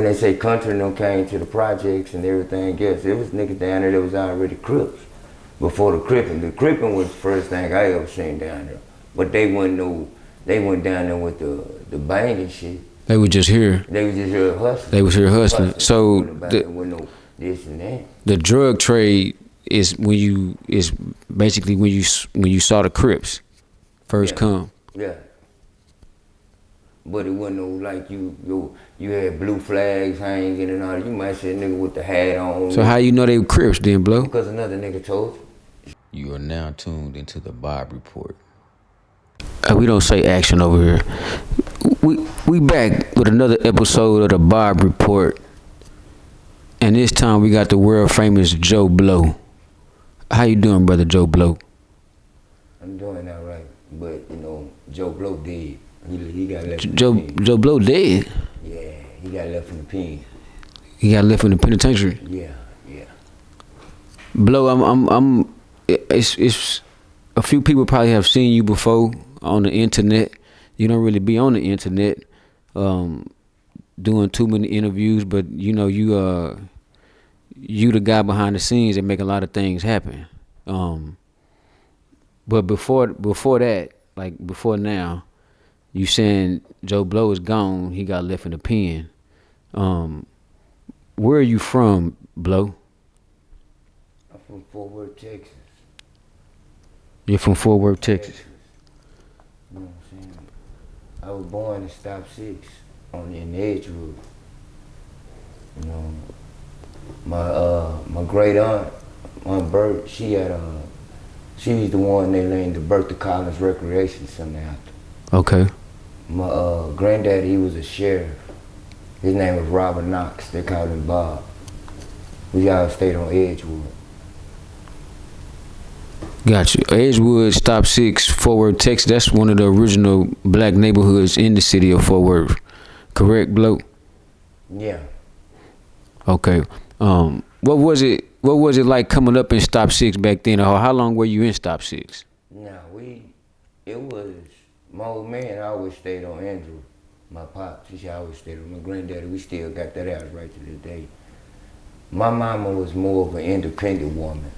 when they say country and them came to the projects and everything else, it was niggas down there that was already Crips before the Crippin'. The Crippin' was the first thing I ever seen down there. But they went down there with the banging shit. They were just here. They was just here hustling. They was here hustling. So this and that. The drug trade is basically when you saw the Crips first come. Yeah. But it wasn't no like you had blue flags hanging and all that. You might see a nigga with the hat on. So how you know they were Crips then, Blow? Because another nigga told you. You are now tuned into the Bob Report. We don't say action over here. We back with another episode of the Bob Report. And this time we got the world famous Joe Blow. How you doing, brother Joe Blow? I'm doing all right. But, Joe Blow dead. He got left in Joe the pen. Joe Blow dead? Yeah, he got left in the pen. He got left in the penitentiary? Yeah. Blow, it's a few people probably have seen you before on the internet. You don't really be on the internet doing too many interviews, but you the guy behind the scenes that make a lot of things happen. But before that, like before now, you saying Joe Blow is gone, he got left in the pen. Where are you from, Blow? I'm from Fort Worth, Texas. You're from Fort Worth, Texas. You know what I'm saying? I was born in Stop 6 in the Edgewood. My great aunt, Aunt Bert, she was the one they named the Bertha Collins Recreation Center after. Okay. My granddaddy, he was a sheriff. His name was Robert Knox. They called him Bob. We all stayed on Edgewood. Got you. Edgewood, Stop 6, Fort Worth, Texas. That's one of the original black neighborhoods in the city of Fort Worth. Correct, Blow? Yeah. Okay. What was it like coming up in Stop 6 back then? Or how long were you in Stop 6? My old man always stayed on Andrew. My pops, he always stayed on my granddaddy. We still got that house right to this day. My mama was more of an independent woman.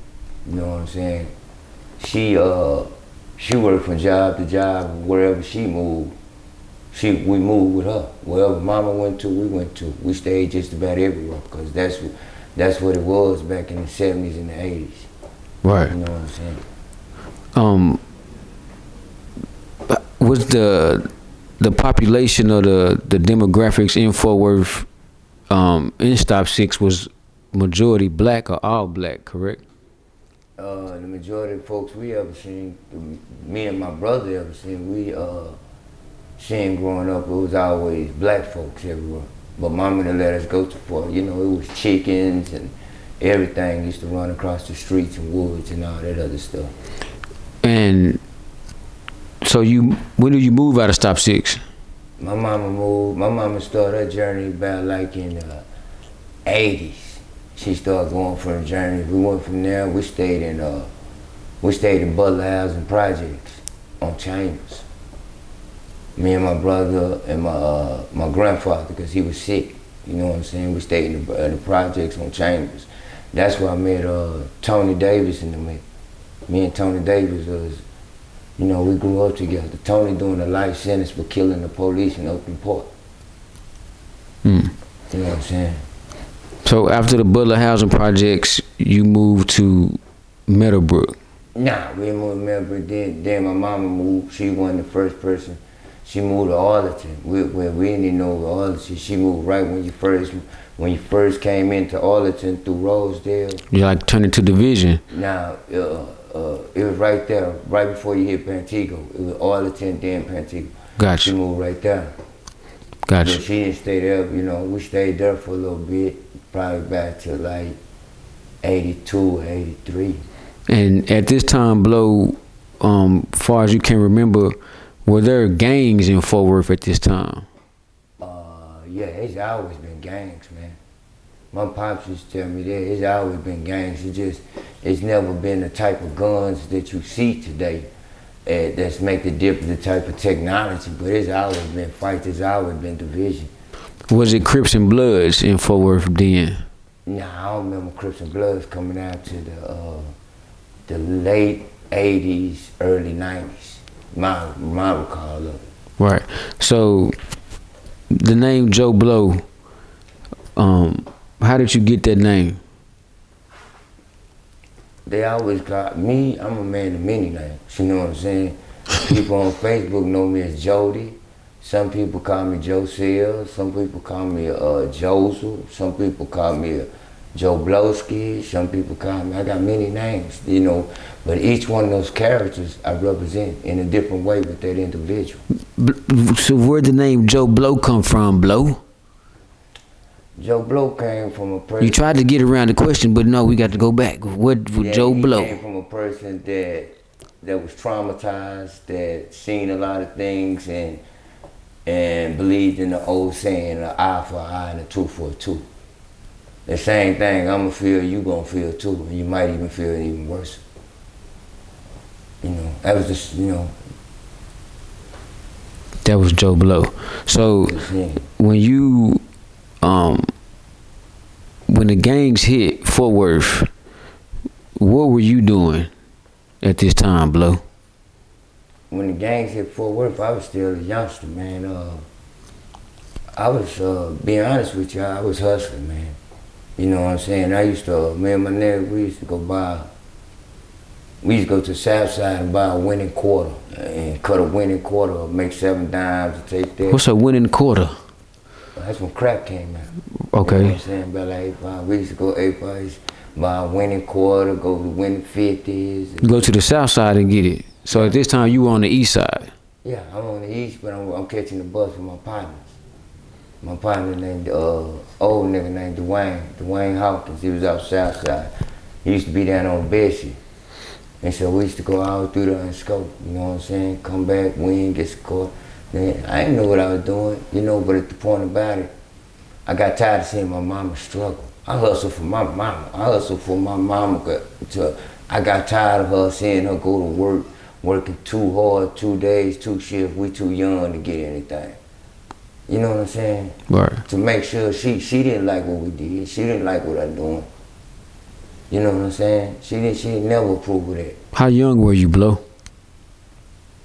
You know what I'm saying? She worked from job to job. Wherever she moved, we moved with her. Wherever mama went to, we went to. We stayed just about everywhere because that's what it was back in the 70s and the 80s. Right. You know what I'm saying? Was the population or the demographics in Fort Worth in Stop 6 was majority black or all black, correct? The majority of folks we ever seen, me and my brother ever seen, seeing growing up, it was always black folks everywhere. But mama didn't let us go too far. It was chickens and everything used to run across the streets and woods and all that other stuff. And so when did you move out of Stop 6? My mama started her journey about like in the 80s. She started going for a journey. We went from there, we stayed in Butler Housing Projects on Chambers. Me and my brother and my grandfather, because he was sick. You know what I'm saying? We stayed in the projects on Chambers. That's where I met Tony Davis in the mix. Me and Tony Davis was, we grew up together. Tony doing a life sentence for killing the police in Oakland Park. You know what I'm saying? So after the Butler Housing Projects, you moved to Meadowbrook? Nah, we didn't move to Meadowbrook. Then my mama moved. She wasn't the first person. She moved to Arlington. We didn't even know Arlington. She moved right when you first came into Arlington through Rosedale. You like turned into Division? Nah, it was right there, right before you hit Pantego. It was Arlington, then Pantego. Gotcha. She moved right there. Gotcha. But she didn't stay there, we stayed there for a little bit, probably back to like 82, 83. And at this time, Blow, far as you can remember, were there gangs in Fort Worth at this time? Yeah, it's always been gangs, man. My pops used to tell me that it's always been gangs. It's never been the type of guns that you see today that's make the difference, the type of technology. But it's always been fights. It's always been division. Was it Crips and Bloods in Fort Worth then? Nah, I don't remember Crips and Bloods coming out to the late 80s, early 90s. My recall of it. Right. So the name Joe Blow, how did you get that name? They always got me. I'm a man of many names. You know what I'm saying? People on Facebook know me as Jody. Some people call me Joe Seals. Some people call me Joseph. Some people call me Joe Blowski. Some people call me. I got many names, you know. But each one of those characters I represent in a different way with that individual. So where'd the name Joe Blow come from, Blow? Joe Blow came from a person. You tried to get around the question, but no, we got to go back. What Joe Blow? He came from a person that was traumatized, that seen a lot of things and believed in the old saying, an eye for an eye and a tooth for a tooth. The same thing I'ma feel, you gonna feel too, and you might even feel it even worse. You know, that was just, you know. That was Joe Blow. So when you when the gangs hit Fort Worth, what were you doing at this time, Blow? When the gangs hit Fort Worth, I was still a youngster, man. I was, being honest with you, I was hustling, man. You know what I'm saying? I used to, me and my nigga, we used to go to the South Side and buy a winning quarter and cut a winning quarter, make 7 dimes and take that. What's a winning quarter? That's when crack came out. Okay. You know what I'm saying? About like 85. We used to go 85, buy a winning quarter, go to winning 50s. You go to the South Side and get it. So at this time, you were on the East Side. Yeah, I'm on the East, but I'm catching the bus with my partners. My partner named, old nigga named Dwayne Hawkins. He was out South Side. He used to be down on Bessie. And so we used to go out through there and scope, you know what I'm saying? Come back, win, get scored. Then I didn't know what I was doing, you know, but at the point about it, I got tired of seeing my mama struggle. I hustled for my mama. I got tired of her seeing her go to work, working too hard, 2 days, 2 shifts. We too young to get anything. You know what I'm saying? Right. To make sure she didn't like what we did. She didn't like what I'm doing. You know what I'm saying? She didn't never approve of that. How young were you, Blow?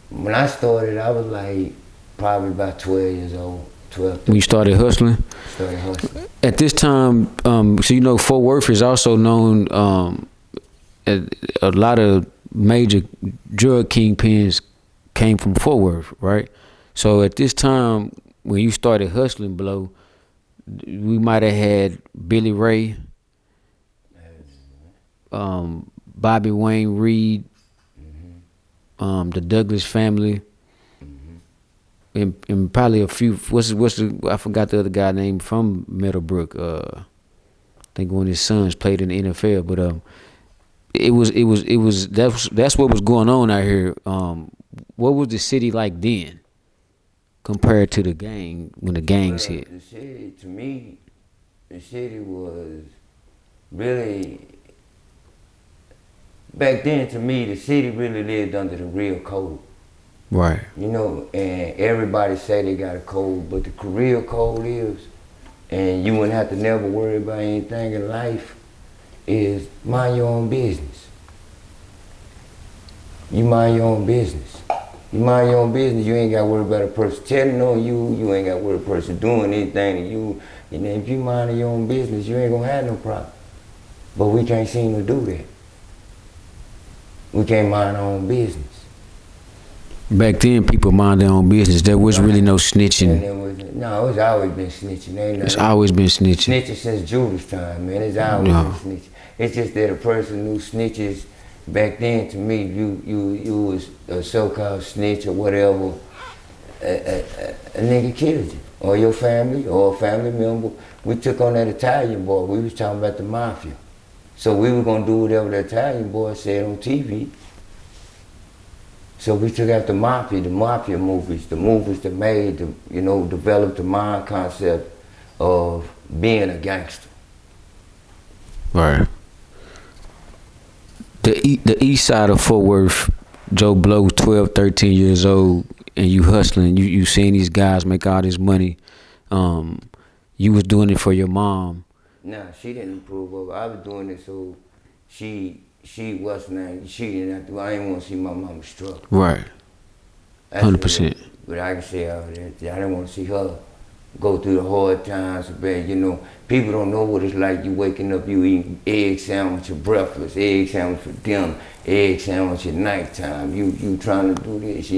When I started, I was like probably about 12 years old. 12. When you started hustling? Started hustling. At this time, so you know, Fort Worth is also known, a lot of major drug kingpins came from Fort Worth, right? So at this time, when you started hustling, Blow, we might have had Billy Ray, Bobby Wayne Reed, the Douglas family, and probably a few. I forgot the other guy name from Meadowbrook. I think one of his sons played in the NFL, but that's what was going on out here. What was the city like then compared to the when the gangs hit? The city, to me, the city was really, back then to me, the city really lived under the real code. Right. You know, and everybody say they got a code, but the real code is, and you wouldn't have to never worry about anything in life, is mind your own business. You mind your own business. You mind your own business, you ain't got to worry about a person telling on you, you ain't got to worry about a person doing anything to you. And if you mind your own business, you ain't going to have no problem. But we can't seem to do that. We can't mind our own business. Back then, people mind their own business. There was really no snitching. No, it's always been snitching. It's always been snitching. Snitching since Judas time, man. It's always been snitching. It's just that a person who snitches back then, to me, you was a so-called snitch or whatever. A nigga killed you, or your family, or a family member. We took on that Italian boy. We was talking about the mafia. So we were gonna do whatever the Italian boy said on TV. So we took out the mafia movies, the movies that made, developed the mind concept of being a gangster. Right. The east side of Fort Worth, Joe Blow, 12, 13 years old, and you hustling, you seeing these guys make all this money. you was doing it for your mom. Nah, she didn't approve of it. I was doing it so she what's the name? She didn't have to. I didn't want to see my mama struggle. Right. That's 100%. it. But I can say all that. I didn't want to see her go through the hard times. But you know, people don't know what it's like. You waking up, you eating egg sandwich at breakfast, egg sandwich for dinner, egg sandwich at nighttime. You trying to do this.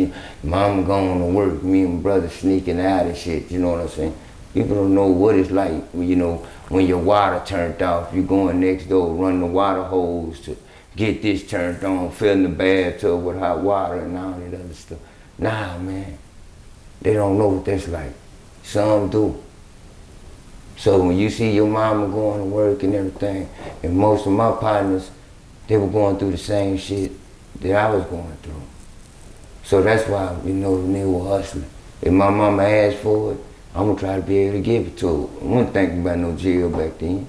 Mama going to work, me and brother sneaking out and shit. You know what I'm saying? People don't know what it's like. You know, when your water turned off, you going next door, running the water hose to get this turned on, filling the bathtub with hot water and all that other stuff. Nah, man, they don't know what that's like. Some do. So when you see your mama going to work and everything, and most of my partners, they were going through the same shit that I was going through. So that's why, you know, they were hustling. If my mama asked for it, I'm gonna try to be able to give it to her. I wasn't thinking about no jail back then.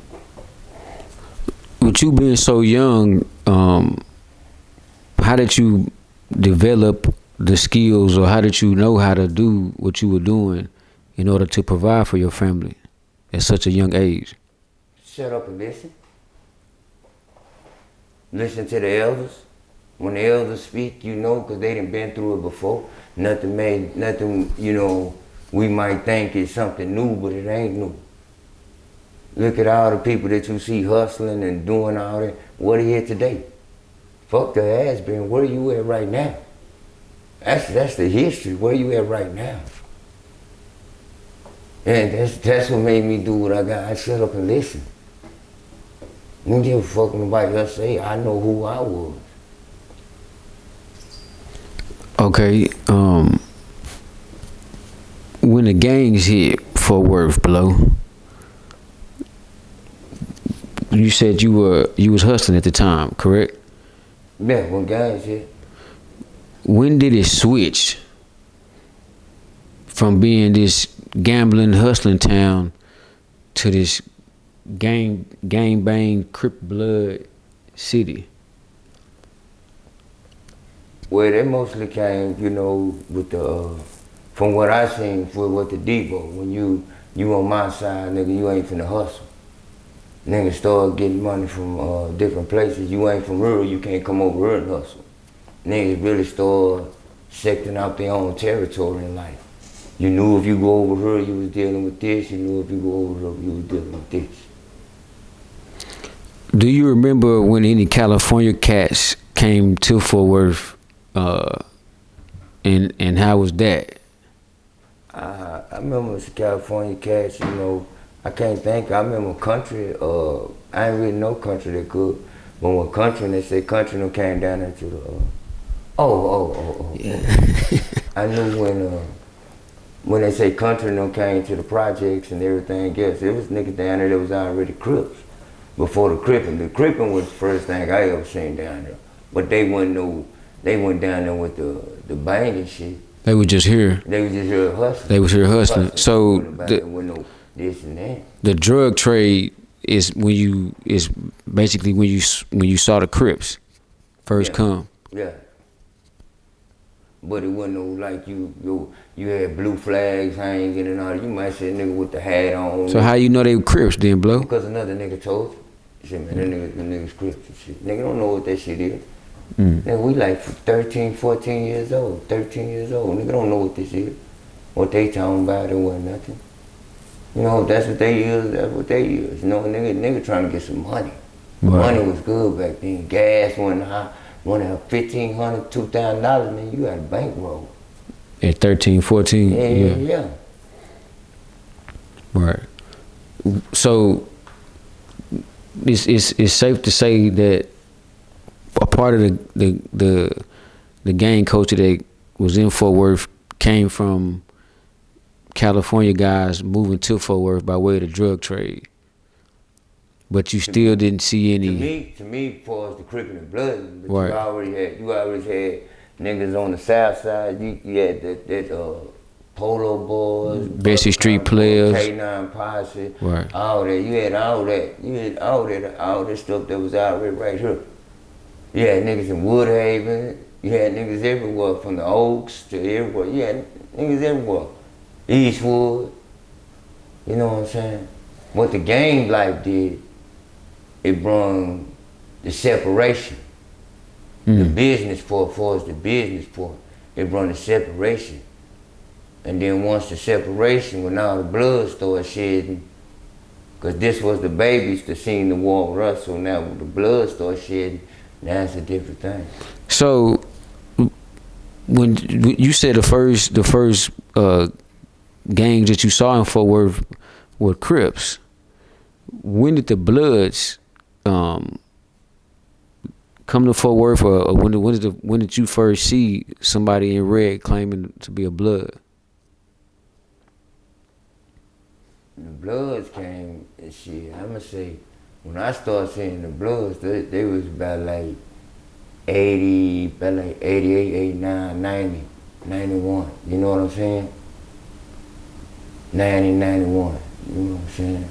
With you being so young, how did you develop the skills, or how did you know how to do what you were doing in order to provide for your family at such a young age? Shut up and listen. Listen to the elders. When the elders speak, you know, because they done been through it before. Nothing, you know, we might think it's something new, but it ain't new. Look at all the people that you see hustling and doing all that. What are here today? Fuck the has been. Where are you at right now? That's the history. Where you at right now? And that's what made me do what I got. I shut up and listen. I don't give a fuck what nobody else say. I know who I was. Okay, when the gangs hit Fort Worth, BLO, you said you was hustling at the time, correct? Yeah, when guys hit. When did it switch from being this gambling, hustling town to this gang bang, Crip blood city? Well, they mostly came, you know, with the, from what I seen, with the Debo. When you on my side, nigga, you ain't finna hustle. Niggas start getting money from different places. You ain't from rural, you can't come over here and hustle. Niggas really start secting out their own territory in life. You knew if you go over here, you was dealing with this. You knew if you go over here, you was dealing with this. Do you remember when any California cats came to Fort Worth, and how was that? I remember the California cats, you know, I can't think. I remember country, I ain't really know country that good. But when country, and they say country, no came down there to the, Yeah. I knew when they say country, no came to the projects and everything else, there was niggas down there that was already Crips. Before the Crippin'. The Crippin' was the first thing I ever seen down there. But they went down there with the banging shit. They were just here. They was just here hustling. They was here hustling. So no this and that. the drug trade is basically when you saw the Crips first come. Yeah. But it wasn't no like you had blue flags hanging and all. You might see a nigga with the hat on. So how you know they were Crips then, BLO? Because another nigga told you. He said, man, them niggas Crips and shit. Nigga don't know what that shit is. Nigga, we like 13, 14 years old, 13 years old. Nigga don't know what this is. What they talking about, it wasn't nothing. You know, that's what they use, that's what they use. You know, nigga trying to get some money. Right. Money was good back then. Gas wasn't high. Money $1,500, $2,000, man, you got a bankroll. At 13, 14? Yeah. Right. So it's safe to say that a part of the gang culture that was in Fort Worth came from California guys moving to Fort Worth by way of the drug trade. But you still didn't see any. To me, as far as the Crippin' and Blood, but right. you always had niggas on the south side. You had that Polo Boys, Bessie Street Players, K9 Posse, right. All that. You had all that. You had all that stuff that was already right here. You had niggas in Woodhaven. You had niggas everywhere, from the Oaks to everywhere. You had niggas everywhere. Eastwood. You know what I'm saying? What the gang life did, it brought the separation. The business part, for us, the business part, it brought the separation. And then once the separation, when all the blood started shedding, because this was the babies that seen the war with us, so now when the blood started shedding, now it's a different thing. So when you said the first gangs that you saw in Fort Worth were Crips, when did the Bloods come to Fort Worth, or when did you first see somebody in red claiming to be a Blood? The Bloods came and shit, I'ma say, when I started seeing the Bloods, they was about like 80, about like 88, 89, 90, 91. You know what I'm saying? 90, 91. You know what I'm saying?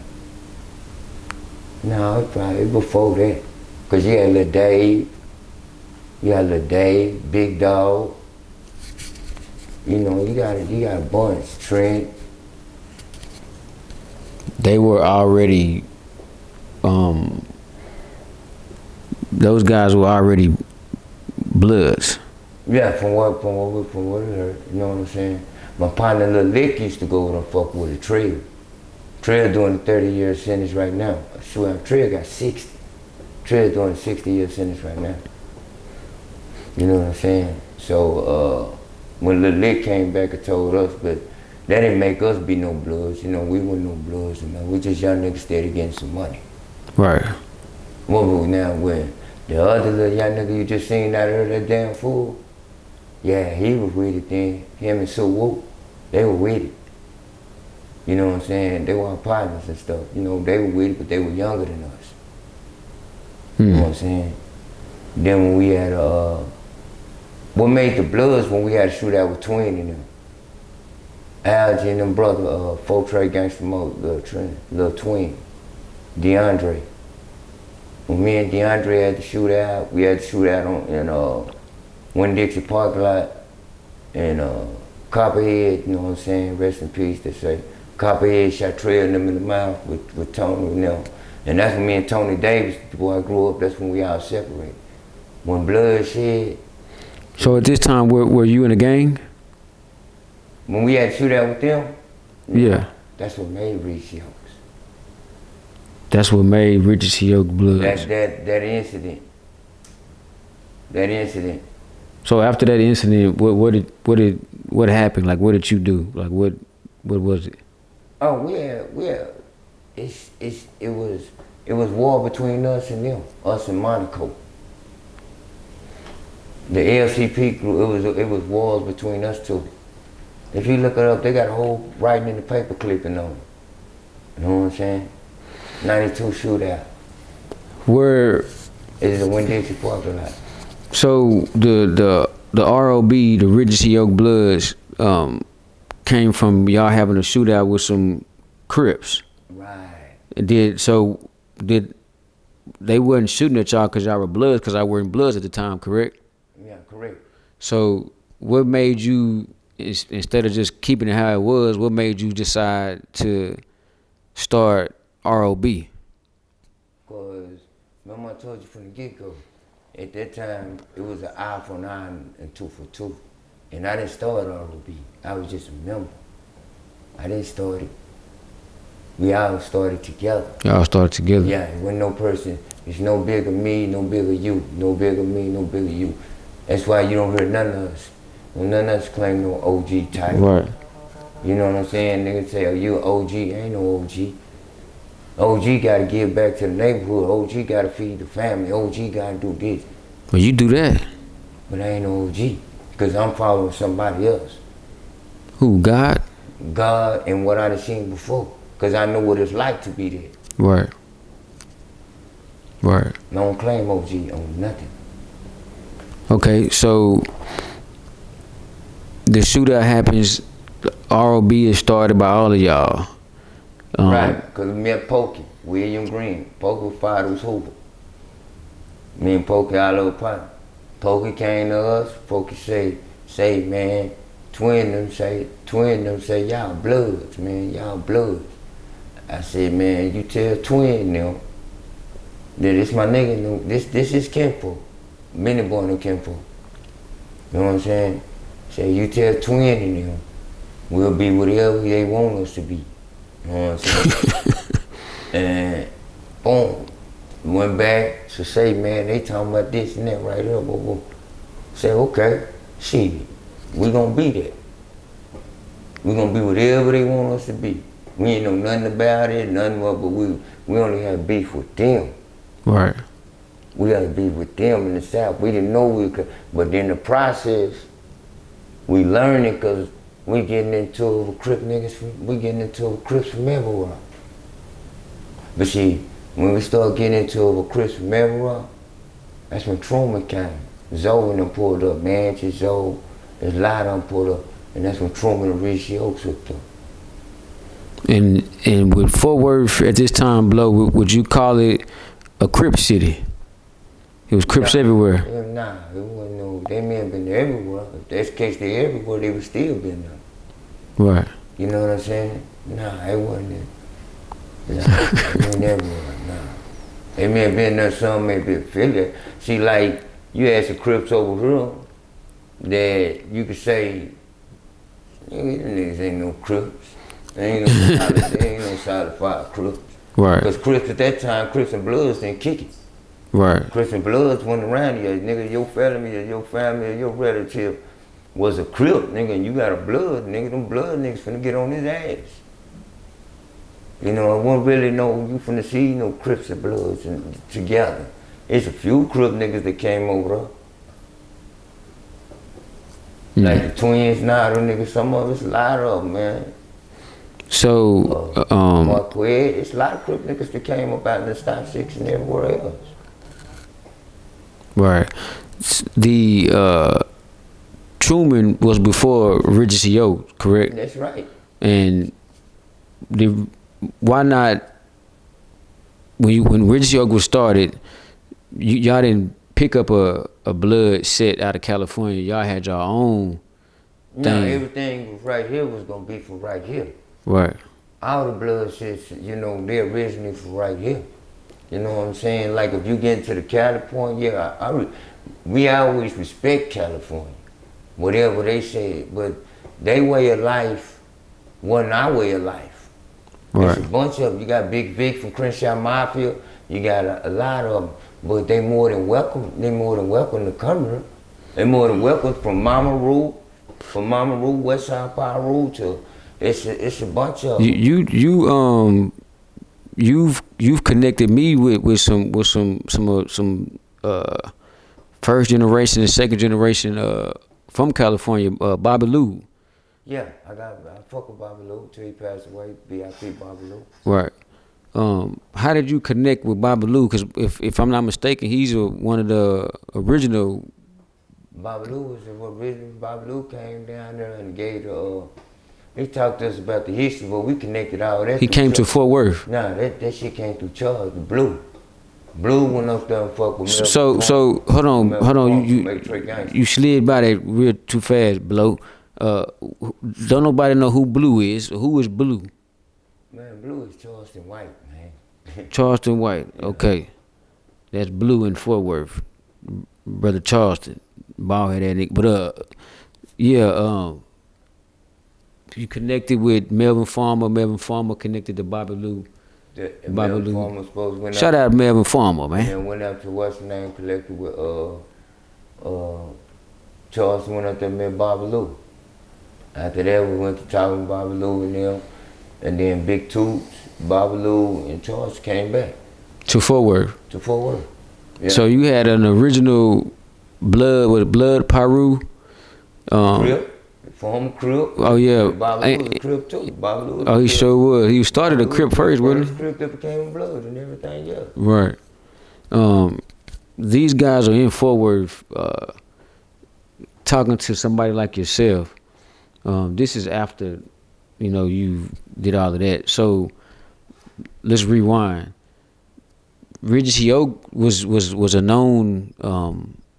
No, it probably before that. Cause you had Lil Dave, Big Dog. You know, you got a bunch, Trent. They were already, those guys were already Bloods. Yeah, from what I heard, you know what I'm saying? My partner Lil Lick used to go and fuck with a Trail. Trail doing a 30-year sentence right now. I swear, Trail got 60. Trail doing a 60-year sentence right now. You know what I'm saying? So when Lil Lick came back and told us, but that didn't make us be no Bloods. You know, we weren't no Bloods. You know, we just young niggas steady getting some money. Right. What we now when the other little young nigga you just seen out of that damn fool, yeah, he was with it then. Him and Sue Woo, they were with it. You know what I'm saying? They were our partners and stuff. You know, they were with it, but they were younger than us. You know what I'm saying? Then when we had what made the Bloods when we had a shootout with Twin and them. Algie and them brother, 4 Trey Gangsta Mode, Lil Twin, DeAndre. When me and DeAndre had to shoot out, we had to shoot out in Winn-Dixie parking lot, and Copperhead, you know what I'm saying, rest in peace, they say. Copperhead shot Trail in them in the mouth with Tony and them. And that's when me and Tony Davis, the boy I grew up, that's when we all separated. When blood shed. So at this time, were you in a gang? When we had to shoot out with them, Yeah. that's what made Reach Yoke. That's what made Richard C. Yoke Bloods. That incident. That incident. So after that incident, what happened? Like, what did you do? Like, what was it? Oh, it was war between us and them, us and Monaco. The LCP group, it was wars between us two. If you look it up, they got a whole writing in the paper clipping on it. You know what I'm saying? 92 shootout. Where is a Winn-Dixie parking lot. So the ROB, the Richard C. Yoke Bloods, came from y'all having a shootout with some Crips. Right. Did they wasn't shooting at y'all because y'all were Bloods, because I weren't Bloods at the time, correct? Yeah, correct. So what made you, instead of just keeping it how it was, what made you decide to start ROB? Because remember I told you from the get-go, at that time it was an eye for an eye and tooth for tooth. And I didn't start ROB. I was just a member. I didn't start it. We all started together. Y'all started together? Yeah, it wasn't no person. It's no bigger me, no bigger you. No bigger me, no bigger you. That's why you don't hear none of us. None of us claim no OG title. Right. You know what I'm saying? Niggas say, oh, you an OG. Ain't no OG. OG gotta give back to the neighborhood. OG gotta feed the family. OG gotta do this. Well, you do that. But I ain't no OG. Because I'm following somebody else. Who, God? God and what I done seen before. Because I know what it's like to be there. Right. Right. I don't claim OG on nothing. Okay, so the shootout happens, the ROB is started by all of y'all. Right, because we met Pokey, William Green. Pokey fired was Hoover. Me and Pokey, our little partner. Pokey came to us, Pokey say, man, twin them say, y'all Bloods, man, y'all Bloods. I said, man, you tell Twin now that it's my nigga. No, this is Kenpo. Many born in Kenpo. You know what I'm saying? Say you tell Twin and them, we'll be whatever they want us to be. You know what I'm saying? And boom, went back to say, man, they talking about this and that right here. Boom, boom. Say, okay, shit, we gonna be that. We gonna be whatever they want us to be. We ain't know nothing about it, nothing but we only have beef with them. Right. We had beef with them in the South. We didn't know we could, but in the process, we learning because we getting into it with Crip niggas, we getting into it with Crips from everywhere. But see, when we start getting into it with Crips from everywhere, that's when Truman came. Zoe and them pulled up, Manchester, Zoe, there's a lot of them pulled up, and that's when Truman and Richie Oaks hooked up. And with Fort Worth at this time, Blow, would you call it a Crip city? It was Crips everywhere. Yeah, nah, it wasn't no, they may have been there everywhere. If that's the case, they everywhere, they would still been there. Right. You know what I'm saying? Nah, it wasn't it. Nah, it wasn't everywhere, nah. They may have been there, some may be affiliate. See, like, you had some Crips over here that you could say, nigga, these niggas ain't no Crips. They ain't no solid five Crips. Right. Because Crips at that time, Crips and Bloods didn't kick it. Right. Crips and Bloods went around you, nigga, your family, or your relative was a Crip, nigga, and you got a Blood, nigga, them Blood niggas finna get on his ass. You know, I won't really know you finna see no Crips and Bloods together. It's a few Crip niggas that came over there. Like the Twins now, them niggas, some of us, a lot of them, man. So, Marquette, it's a lot of Crip niggas that came up out in the Stop Six and everywhere else. right. The Truman was before Regency Oaks, correct? That's right. And why not, when Regency Oaks was started, y'all didn't pick up a blood set out of California. Y'all had your own thing. No, everything was right here was gonna be from right here. Right. All the blood sets, you know, they're originally from right here. You know what I'm saying? Like if you get into the California, we always respect California, whatever they say, but their way of life wasn't our way of life. Right. There's a bunch of them. You got Big Vic from Crenshaw Mafia, you got a lot of them, but they more than welcome to come here. They more than welcome from Mama Rule, West Side Power Rule to, it's a bunch of them. You've connected me with some first generation and second generation from California, Bobby Lou. Yeah, I fuck with Bobby Lou till he passed away. BIP Bobby Lou. Right. How did you connect with Bobby Lou? Because if I'm not mistaken, he's one of the original. Bobby Lou was the original. Bobby Lou came down there and gave he talked to us about the history, but we connected all that. He came to Fort Worth. Nah, that shit came through Charles, the Blue. Blue went up there and fucked with me. So hold on. You slid by that real too fast, Blow. Don't nobody know who Blue is. Who is Blue? Man, Blue is Charleston White, man. Charleston White. Yeah. Okay, that's Blue in Fort Worth, brother Charleston, bald head nigga. But you connected with Melvin Farmer. Melvin Farmer connected to Bobby Lou. Melvin Farmer supposed to went Shout out Melvin Farmer, man. And went up to what's the name, collected with Charleston went up there and met Bobby Lou. After that, we went to talk with Bobby Lou and them, and then Big Toots, Bobby Lou, and Charles came back. To Fort Worth? To Fort Worth, yeah. So you had an original Blood Paru? Crip, former Crip. Oh yeah. Bobby Lou was a Crip too. Bobby Lou was he sure was. He started a Crip first, wasn't he? Crip that became a Blood and everything, yeah. Right. These guys are in Fort Worth talking to somebody like yourself. This is after, you did all of that. So let's rewind. Regency Oak was a known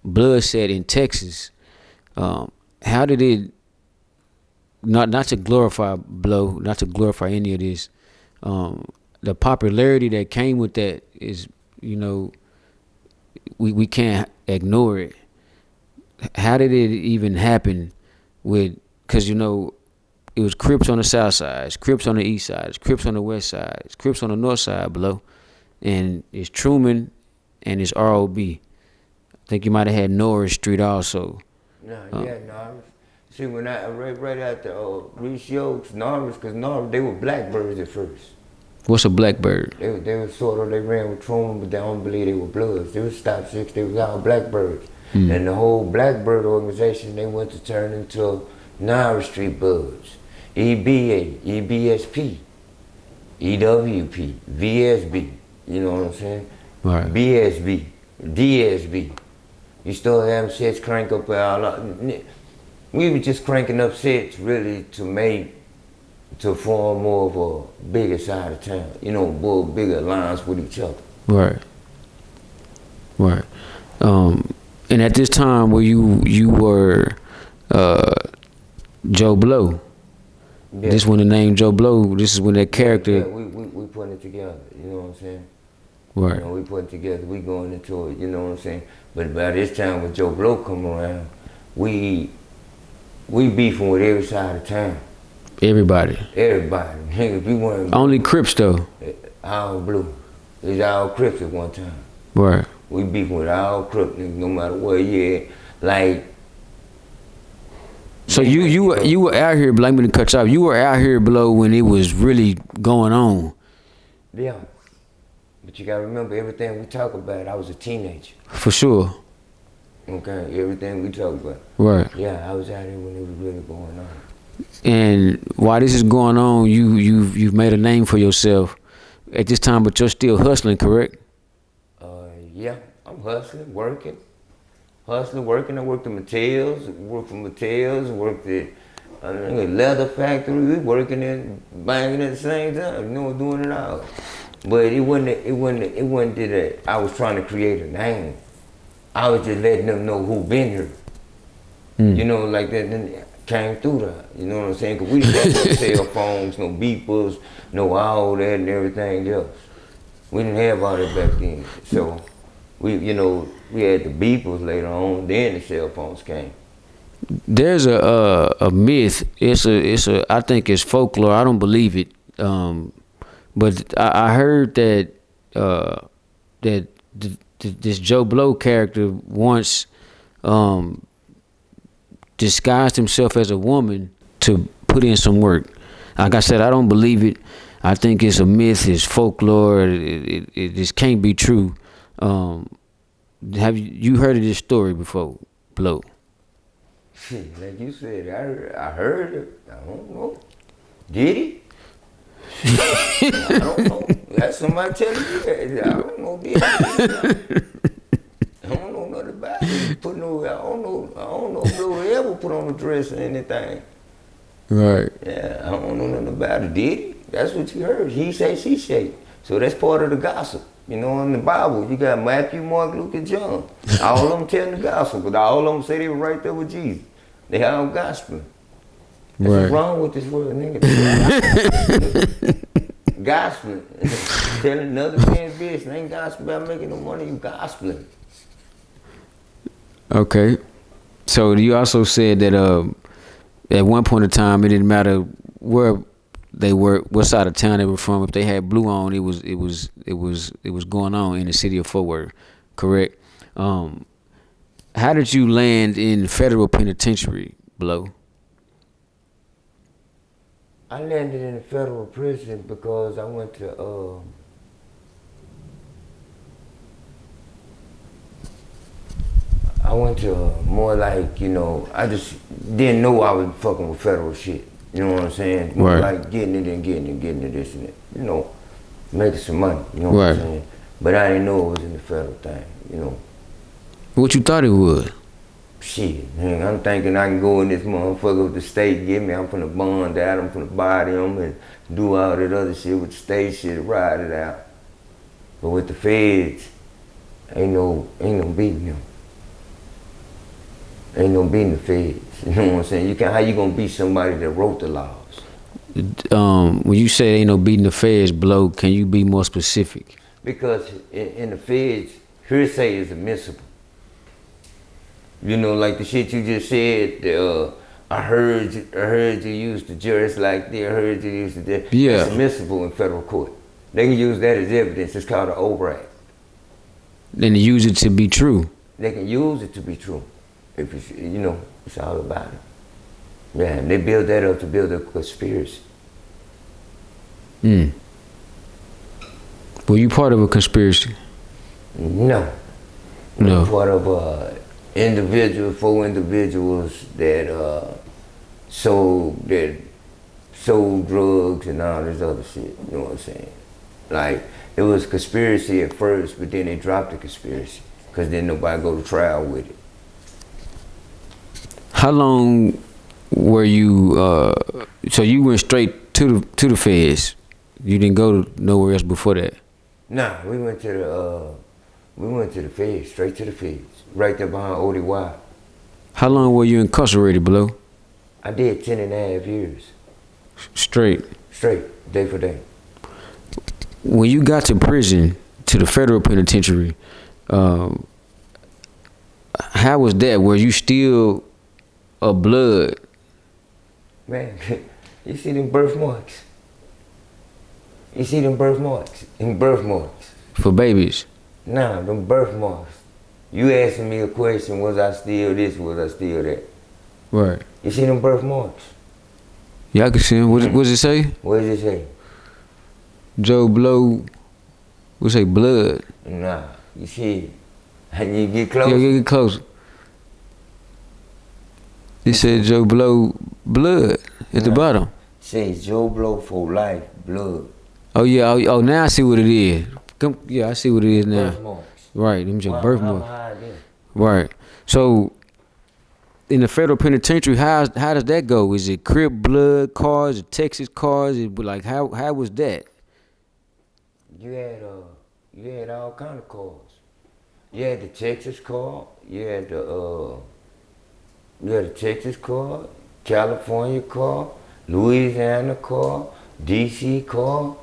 blood set in Texas. How did it, not to glorify Blow, not to glorify any of this, The popularity that came with that is, you know, we can't ignore it. How did it even happen with, because, you know, it was Crips on the south side, it's Crips on the east side, it's Crips on the west side, it's Crips on the north side, below. And it's Truman and it's ROB. I think you might have had Norris Street also. No, yeah, Norris. See, when I right after Reese Yokes, Norris, because Norris, they were blackbirds at first. What's a blackbird? They were sort of, they ran with Truman, but they don't believe they were Bloods. They was Stop Six, they was all blackbirds. And the whole Blackbird organization, they went to turn into Norris Street Buds. EBA, EBSP, EWP, VSB, you know what I'm saying? Right. BSB, DSB. You still have sets crank up all. We were just cranking up sets really to form more of a bigger side of town, you know, more bigger alliance with each other. Right. Right. And at this time where you were Joe Blow. Yeah. This when the name Joe Blow, this is when that character. Yeah, we putting it together, you know what I'm saying? Right. You know, we putting it together, we going into it, you know what I'm saying? But by this time when Joe Blow come around, we beefing with every side of town. Everybody. If you want only Crips though. All Blue. It's all Crips at one time. Right. We beefing with all Crips, no matter where you at. Like. So you were out here, blame me to cut you off. You were out here below when it was really going on. Yeah. But you gotta remember everything we talk about, I was a teenager. For sure. Okay, everything we talk about. Right. Yeah, I was out here when it was really going on. And while this is going on, you've made a name for yourself at this time, but you're still hustling, correct? Yeah, I'm hustling, working. I worked at Mattel's, worked for Mattel's, worked at a leather factory, we working and banging at the same time, you know, doing it all. But it wasn't that I was trying to create a name. I was just letting them know who been here. You know, like that, then came through that, you know what I'm saying? Cause we didn't have no cell phones, no beepers, no all that and everything else. We didn't have all that back then. So we had the beepers later on, then the cell phones came. There's a myth. It's a I think it's folklore. I don't believe it. But I heard that this Joe Blow character once disguised himself as a woman to put in some work. Like I said, I don't believe it. I think it's a myth. It's folklore. It just can't be true. Have you heard of this story before, Blow? Shit, like you said, I heard it. I don't know. Did he? I don't know. That's somebody telling you that. I don't know. Did he? I don't know nothing about it. I don't know if Blow ever put on a dress or anything. Right. Yeah, I don't know nothing about it. Did he? That's what you heard. He say, she say. So that's part of the gossip. You know, in the Bible, you got Matthew, Mark, Luke, and John. All of them telling the gospel, but all of them say they were right there with Jesus. They all gospeling. That's what's wrong with this world, nigga. Gospeling. Telling another man's business. Ain't gospel about making no money, you gospeling. Okay. So you also said that at one point in time, it didn't matter where they were, what side of town they were from. If they had blue on, it was going on in the city of Fort Worth, correct? How did you land in federal penitentiary, Blow? I landed in a federal prison because I went to more like, you know, I just didn't know I was fucking with federal shit. You know what I'm saying? More like getting it, this and that. You know, making some money, you know what I'm saying? But I didn't know it was in the federal thing, you know. What you thought it was? Shit, man, I'm thinking I can go in this motherfucker with the state get me, I'm finna bond out, I'm finna buy them and do all that other shit with the state shit, ride it out. But with the feds, ain't no beating them. Ain't no beating the feds, you know what I'm saying? How you gonna beat somebody that wrote the laws? When you say ain't no beating the feds blow, can you be more specific? Because in the feds, hearsay is admissible. You know, like the shit you just said. I heard you use the juris like this. I heard you use the juris. Yeah. That's admissible in federal court. They can use that as evidence. It's called an overact. Then use it to be true. They can use it to be true. If it's, you know, it's all about it. Yeah, and they build that up to build a conspiracy. Were you part of a conspiracy? No. No. I'm part of four individuals that sold drugs and all this other shit. You know what I'm saying? Like, it was conspiracy at first, but then they dropped the conspiracy because then nobody go to trial with it. How long were you? So you went straight to the feds. You didn't go to nowhere else before that. Nah, we went to the feds, straight to the feds, right there behind ODY. How long were you incarcerated, BLO? I did 10.5 years. Straight, Day for day. when you got to prison, to the federal penitentiary, how was that? Were you still a blood? Man, you see them birthmarks? You see them birthmarks? For babies? Nah, them birthmarks. You asking me a question, was I still this, was I still that? Right. You see them birthmarks? Yeah, I can see him. What does it say? What does it say? Joe BLO, we say blood. Nah, you see, and you get close. Yeah, get close. It said Joe BLO blood at the bottom. Says Joe BLO for life, blood. Oh yeah, oh now I see what it is. Yeah, I see what it is now. Birthmarks. Right, them just birthmarks. hide them? Right. So in the federal penitentiary, how does that go? Is it Crip blood cars, Texas cars? Like how was that? You had all kind of cars. You had the Texas car. You had the Texas car, California car, Louisiana car, DC car.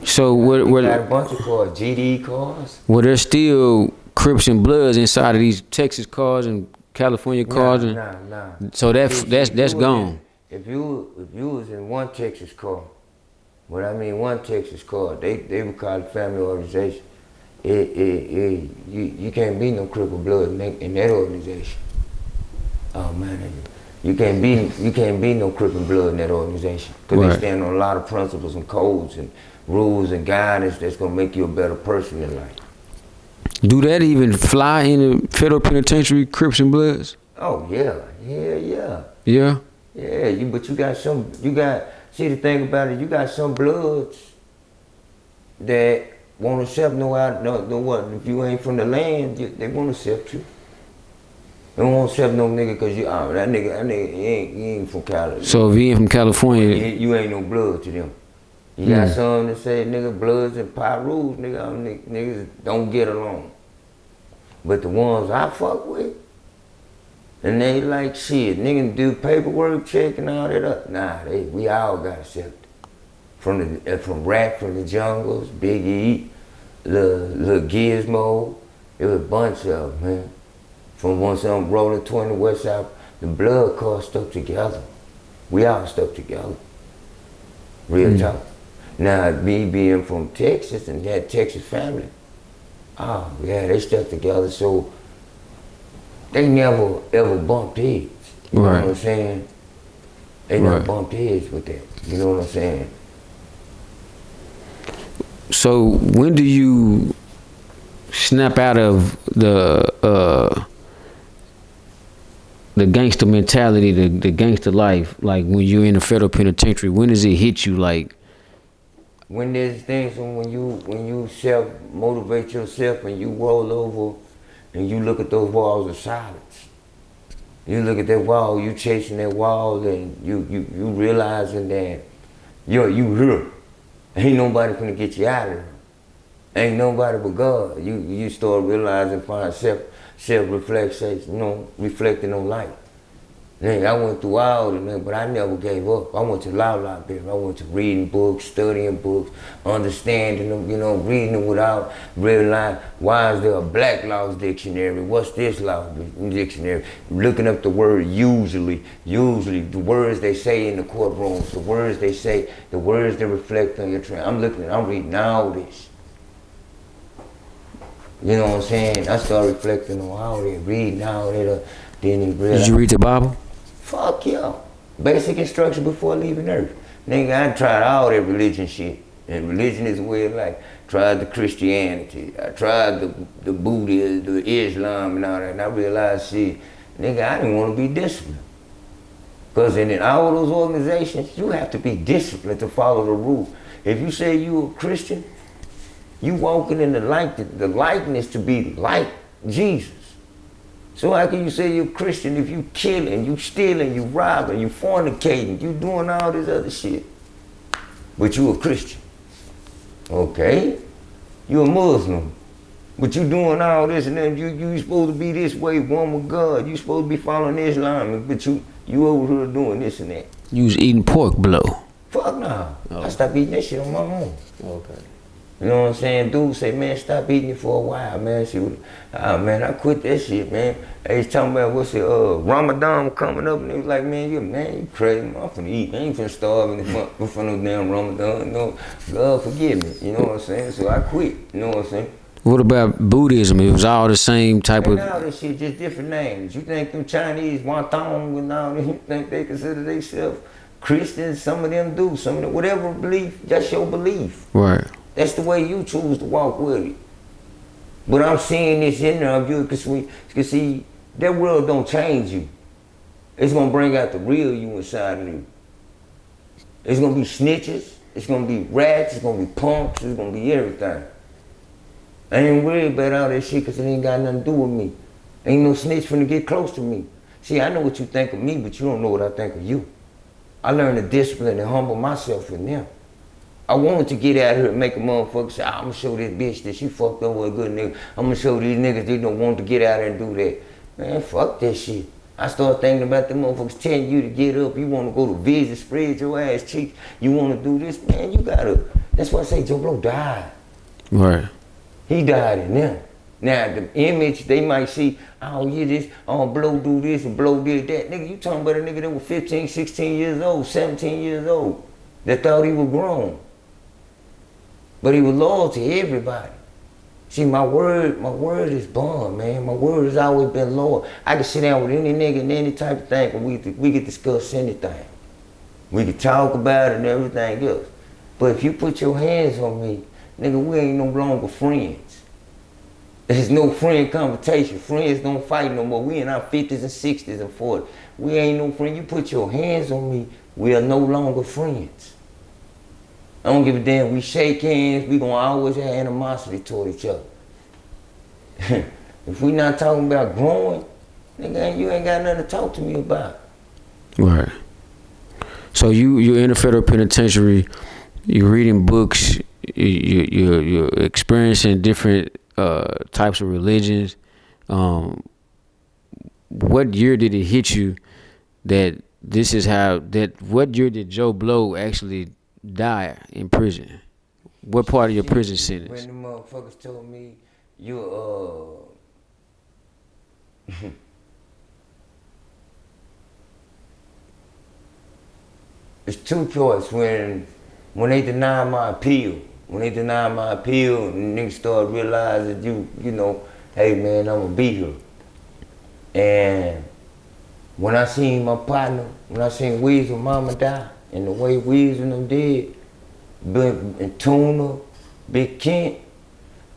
So We got a bunch of cars, GD cars. Were there still Crips and Bloods inside of these Texas cars and California cars? Nah. So that's gone. If you was in one Texas car, one Texas car, they would call it family organization. You can't be no crippled blood in that organization. Oh man, you can't be no crippled blood in that organization because Right. they stand on a lot of principles and codes and rules and guidance that's gonna make you a better person in life. Do that even fly in the federal penitentiary, Crips and Bloods? Oh yeah. Yeah. Yeah, but you got see the thing about it, you got some bloods that won't accept no what, if you ain't from the land, they won't accept you. They won't accept no nigga cause that nigga he ain't from Cali. So if he ain't from California, You ain't no blood to them. You got some that say nigga bloods and Pyrus, niggas don't get along. But the ones I fuck with, and they like shit, niggas do paperwork check and all that up. Nah, we all got accepted. From Rat from the Jungles, Big E, Lil Gizmo, it was a bunch of them, man. From one some rolling 20 West Side, the blood car stuck together. We all stuck together. Real talk. Now, me being from Texas and that Texas family, oh yeah, they stuck together, so they never ever bumped heads. You know what I'm saying? They never bumped heads with that. You know what I'm saying? So when do you snap out of the gangster mentality, the gangster life? Like when you're in the federal penitentiary, when does it hit you? Like when there's things when you self motivate yourself and you roll over and you look at those walls of silence. You look at that wall, you chasing that wall, and you realizing that you here. Ain't nobody gonna get you out of there. Ain't nobody but God. You start realizing, find self reflection, reflecting on life. Nigga, I went through all of them, but I never gave up. I went to law library. I went to reading books, studying books, understanding them, you know, reading them without realizing why is there a black laws dictionary? What's this law dictionary? Looking up the word usually, the words they say in the courtrooms, the words they say, the words that reflect on your trend. I'm reading all this. You know what I'm saying? I started reflecting on all that, reading all that. Then Did you read the Bible? Fuck yeah. Basic instruction before leaving Earth. Nigga, I tried all that religion shit. And religion is a way of life. Tried the Christianity. I tried the Buddhism, the Islam and all that. And I realized, shit, nigga, I didn't want to be disciplined. Because in all those organizations, you have to be disciplined to follow the rules. If you say you a Christian, you walking in the likeness to be like Jesus. So how can you say you're a Christian if you killing, you stealing, you robbing, you fornicating, you doing all this other shit? But you a Christian. Okay? You a Muslim. But you doing all this and then you supposed to be this way, one with God. You supposed to be following Islam, but you over here doing this and that. You was eating pork blow. Fuck no. Oh. I stopped eating that shit on my own. Okay. You know what I'm saying? Dude say, man, stop eating it for a while, man. Man, I quit that shit, man. They was talking about, Ramadan coming up, and they was like, man, you crazy, man. I'm finna eat. I ain't finna starve in the month before no damn Ramadan. No, God forgive me. You know what I'm saying? So I quit. You know what I'm saying? What about Buddhism? It was all the same type of... all this shit, just different names. You think them Chinese, Wantong and all this, you think they consider themselves Christians? Some of them do. Some of them, whatever belief, that's your belief. Right. That's the way you choose to walk with it. But I'm seeing this in there of you because see, that world don't change you. It's gonna bring out the real you inside of you. It's gonna be snitches, it's gonna be rats, it's gonna be punks, it's gonna be everything. I ain't worried about all that shit because it ain't got nothing to do with me. Ain't no snitch finna get close to me. See, I know what you think of me, but you don't know what I think of you. I learned to discipline and humble myself in them. I wanted to get out here and make a motherfucker say, I'm gonna show this bitch that she fucked up with a good nigga. I'm gonna show these niggas they don't want to get out here and do that. Man, fuck that shit. I started thinking about them motherfuckers telling you to get up. You wanna go to visit, spread your ass cheeks. You wanna do this, man, you gotta. That's why I say Joe Blow died. Right. He died in them. Now, the image, they might see, oh, yeah, this, oh, Blow do this and Blow did that. Nigga, you talking about a nigga that was 15, 16 years old, 17 years old, that thought he was grown. But he was loyal to everybody. See, my word is bond, man. My word has always been loyal. I can sit down with any nigga and any type of thing, and we could discuss anything. We could talk about it and everything else. But if you put your hands on me, nigga, we ain't no longer friends. There's no friend conversation. Friends don't fight no more. We in our 50s and 60s and 40s. We ain't no friend. You put your hands on me, we are no longer friends. I don't give a damn. We shake hands. We gonna always have animosity toward each other. If we not talking about growing, nigga, you ain't got nothing to talk to me about. Right. So you're in a federal penitentiary. You're reading books. You're experiencing different types of religions. What year did it hit you that this is how that? What year did Joe Blow actually die in prison? What part of your prison sentence? When the motherfuckers told me it's two choices when they deny my appeal. When they deny my appeal and niggas start realizing you know, hey man, I'ma be here. And when I seen my partner, when I seen Weezy mama die, and the way Weezy and them did, and Tuna, Big Kent,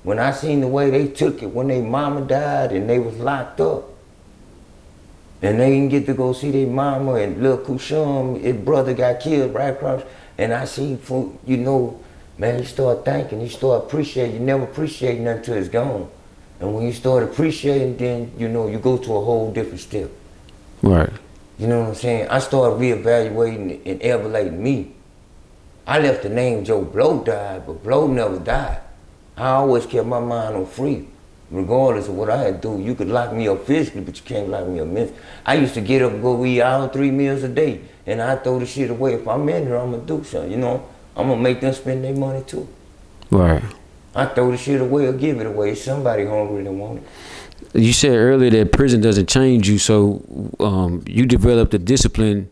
when I seen the way they took it when they mama died and they was locked up, and they didn't get to go see their mama, and Lil Kushum, his brother got killed right across, and I seen, you know, man, you start thinking, you start appreciating, you never appreciate nothing till it's gone. And when you start appreciating, then, you know, you go to a whole different step. Right. You know what I'm saying? I started reevaluating and elevating me. I left the name Joe Blow died, but Blow never died. I always kept my mind on freedom. regardless of what I had to do. You could lock me up physically, but you can't lock me up mentally. I used to get up and go eat all 3 meals a day, and I throw the shit away. If I'm in here, I'm gonna do something, you know. I'm gonna make them spend their money too. Right. I throw the shit away or give it away. Somebody hungry that want it. You said earlier that prison doesn't change you, so you developed the discipline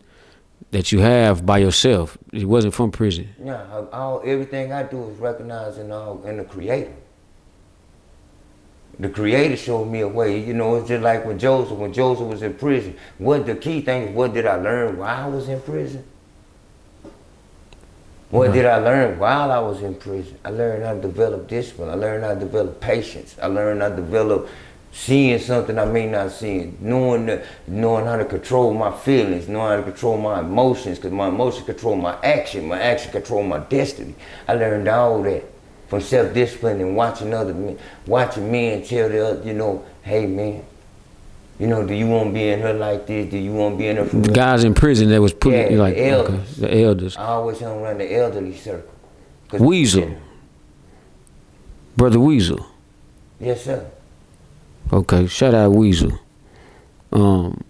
that you have by yourself. It wasn't from prison. Yeah, everything I do is recognized in the Creator. The Creator showed me a way. You know, it's just like when Joseph was in prison. What the key thing is, what did I learn while I was in prison? What did I learn while I was in prison? I learned how to develop discipline. I learned how to develop patience. I learned how to develop seeing something I may not see, knowing how to control my feelings, knowing how to control my emotions, because my emotions control my action control my destiny. I learned all that from self-discipline and watching men tell the other, you know, hey man, you know, do you want to be in here like this? Do you want to be in here for the guys in prison that was putting yeah, like the elders. Okay, the elders. I always hung around the elderly circle. Weasel. Brother Weasel. Yes, sir. Okay, shout out Weasel. When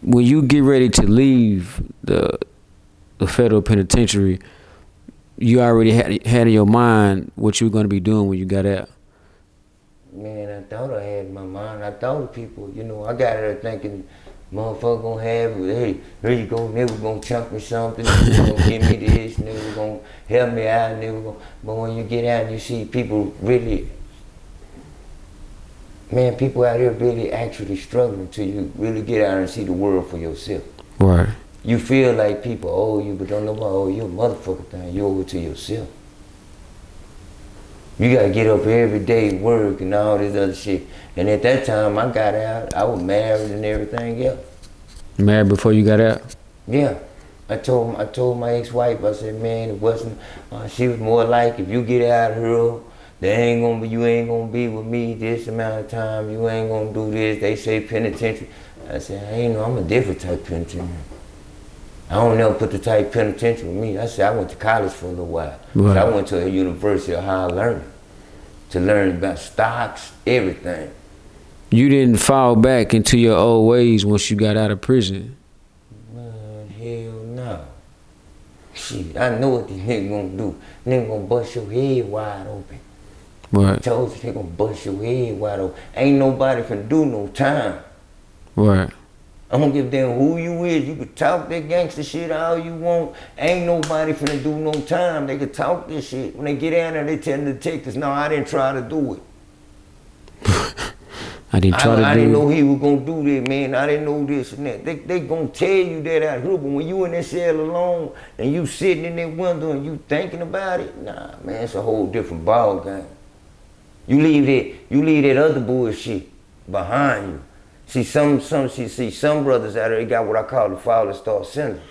you get ready to leave the federal penitentiary, you already had in your mind what you were going to be doing when you got out. Man, I thought I had in my mind. I thought of people, you know, I got there thinking, motherfucker gonna have, hey, here you go, nigga gonna chunk me something, nigga gonna give me this, nigga gonna help me out, nigga gonna, but when you get out and you see people really, man, people out here really actually struggling till you really get out and see the world for yourself. Right. You feel like people owe you, but don't nobody owe you a motherfucking thing. You owe it to yourself. You gotta get up every day, work and all this other shit. And at that time, I got out, I was married and everything else. Married before you got out? Yeah. I told my ex-wife, I said, man, it wasn't, she was more like, if you get out of here, you ain't gonna be with me this amount of time, you ain't gonna do this, they say penitentiary. I said, I ain't know, I'm a different type penitentiary. I don't never put the type penitentiary with me. I said, I went to college for a little while. Right. I went to a university of higher learning to learn about stocks, everything. You didn't fall back into your old ways once you got out of prison? Man, hell no. Shit, I know what these niggas gonna do. Niggas gonna bust your head wide open. Right. I told you they gonna bust your head wide open. Ain't nobody finna do no time. Right. I don't give a damn who you is. You can talk that gangster shit all you want. Ain't nobody finna do no time. They can talk this shit. When they get down there, they tell the detectives, no, I didn't try to do it. I didn't know he was gonna do that, man. I didn't know this and that. They gonna tell you that out here, but when you in that cell alone and you sitting in that window and you thinking about it, nah, man, it's a whole different ball game. You leave that other bullshit behind you. See some brothers out there, they got what I call the falling star syndrome.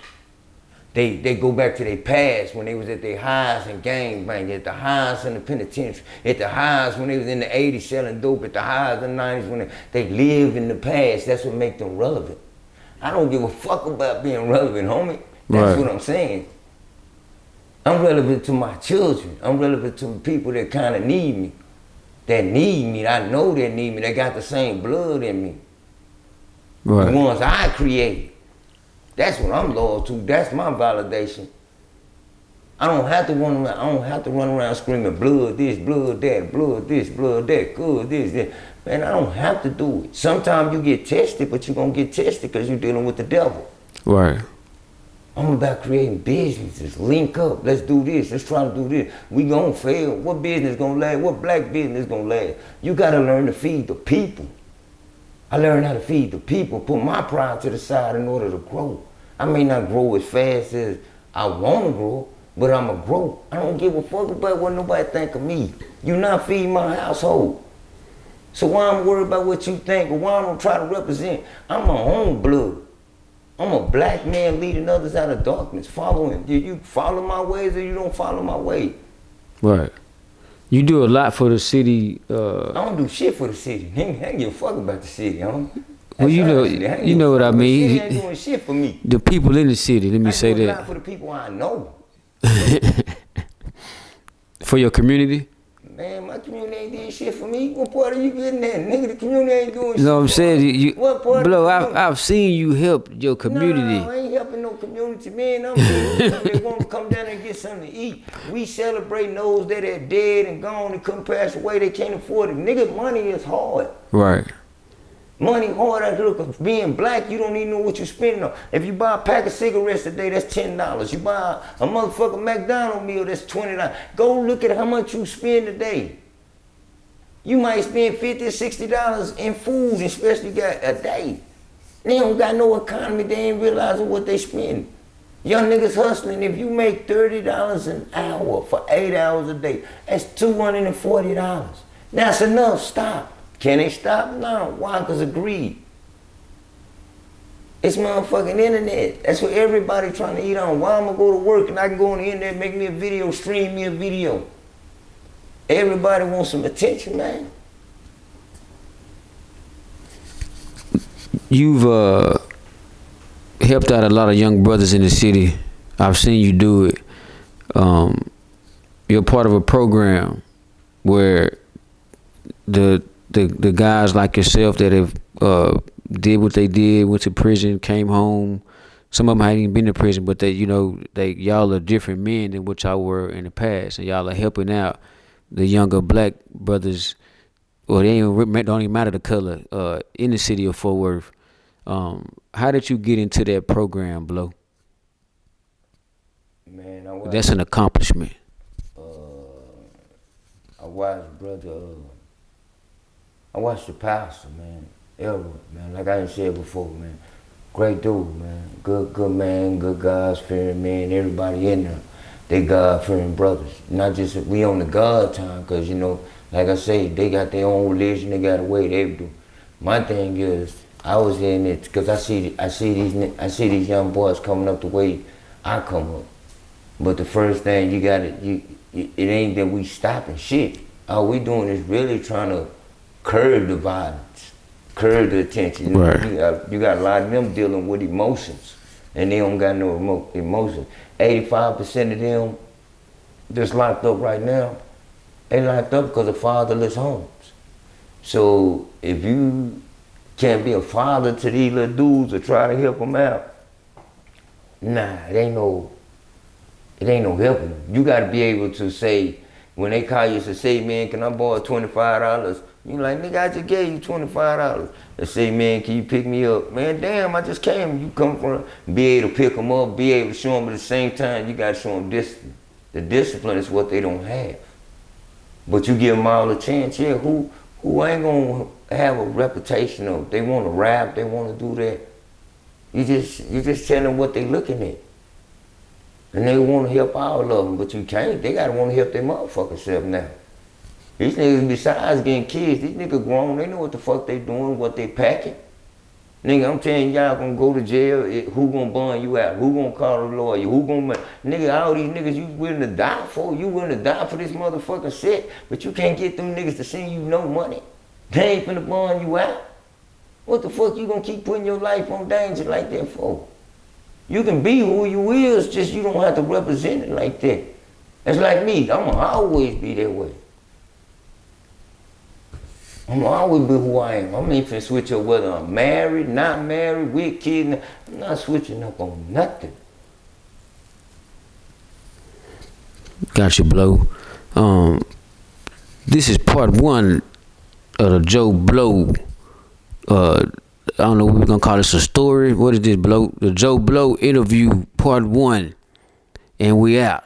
They go back to their past when they was at their highs and gang bang, at the highs in the penitentiary, at the highs when they was in the 80s selling dope, at the highs in the 90s when they live in the past. That's what make them relevant. I don't give a fuck about being relevant, homie. That's what I'm saying. I'm relevant to my children. I'm relevant to people that kind of need me. That need me. I know they need me. They got the same blood in me. Right. The ones I created. That's what I'm loyal to. That's my validation. I don't have to run around. I don't have to run around screaming blood this, blood that, blood this, blood that, good this, that. Man, I don't have to do it. Sometimes you get tested, but you're gonna get tested because you're dealing with the devil. Right. I'm about creating businesses. Link up. Let's do this. Let's try to do this. We gonna fail. What business gonna last? What black business gonna last? You gotta learn to feed the people. I learned how to feed the people, put my pride to the side in order to grow. I may not grow as fast as I want to grow, but I'm going to grow. I don't give a fuck about what nobody think of me. You not feeding my household. So why I'm worried about what you think or why I'm going to try to represent? I'm my own blood. I'm a black man leading others out of darkness, following. Do you follow my ways or you don't follow my way? Right. You do a lot for the city. I don't do shit for the city. I ain't give a fuck about the city, homie. Well, you know what I mean. The city ain't doing shit for me. The people in the city. Let me say that. I do a lot for the people I know. For your community. Man, my community ain't did shit for me. What part are you getting at? Nigga, the community ain't doing shit. You know what I'm saying? What part Blow, of the I've seen you help your community. No, I ain't helping no community, man. I'm people that want to come down and get something to eat. We celebrating those that are dead and gone and couldn't pass away. They can't afford it. Nigga, money is hard. Right. Money hard out here. Being black, you don't even know what you're spending on. If you buy a pack of cigarettes today, that's $10. You buy a motherfucking McDonald's meal, that's $20. Go look at how much you spend today. You might spend $50 or $60 in food, especially got a day. They don't got no economy. They ain't realizing what they spend. Young niggas hustling. If you make $30 an hour for 8 hours a day, that's $240. That's enough. Stop. Can they stop? No. Why? Because of greed. It's motherfucking internet. That's what everybody trying to eat on. Why am I go to work and I can go on the internet, make me a video, stream me a video? Everybody wants some attention, man. You've helped out a lot of young brothers in the city. I've seen you do it. You're part of a program where the guys like yourself that have did what they did, went to prison, came home. Some of them hadn't even been to prison, but y'all are different men than what y'all were in the past, and y'all are helping out the younger black brothers. Well, they don't even matter the color in the city of Fort Worth. How did you get into that program, Blow? Man, that's an accomplishment. I watched the pastor, man. Elwood, man. Like I done said before, man. Great dude, man. Good man, good God-fearing man. Everybody in there, they God-fearing brothers. Not just, we on the God time, because, you know, like I say, they got their own religion, they got a way they do. My thing is, I was in it because I see these young boys coming up the way I come up. But the first thing it ain't that we stopping shit. All we doing is really trying to curb the violence, curb the attention. Right. You got a lot of them dealing with emotions, and they don't got no emotions. 85% of them that's locked up right now, they locked up because of fatherless homes. So if you can't be a father to these little dudes or try to help them out, nah, it ain't no helping them. You got to be able to say, when they call you to say, man, can I borrow $25? You like, nigga, I just gave you $25. They say, man, can you pick me up? Man, damn, I just came. You come from, be able to pick them up, be able to show them, but at the same time, you got to show them discipline. The discipline is what they don't have. But you give them all a chance, yeah, who ain't gonna have a reputation of, they want to rap, they want to do that. You just tell them what they looking at. And they want to help all of them, but you can't. They got to want to help their motherfucking self now. These niggas, besides getting kids, these niggas grown, they know what the fuck they doing, what they packing. Nigga, I'm telling y'all gonna go to jail, who gonna bond you out? Who gonna call a lawyer? Who gonna, nigga, all these niggas you willing to die for, you willing to die for this motherfucking shit, but you can't get them niggas to send you no money. They ain't finna bond you out. What the fuck you gonna keep putting your life on danger like that for? You can be who you is, just you don't have to represent it like that. It's like me, I'ma always be that way. I'ma always be who I am. I'm ain't finna switch up whether I'm married, not married, with kids. I'm not switching up on nothing. Got you, Blow. This is part one of the Joe Blow. I don't know what we're gonna call this, a story. What is this, Blow? The Joe Blow interview, part one. And we out.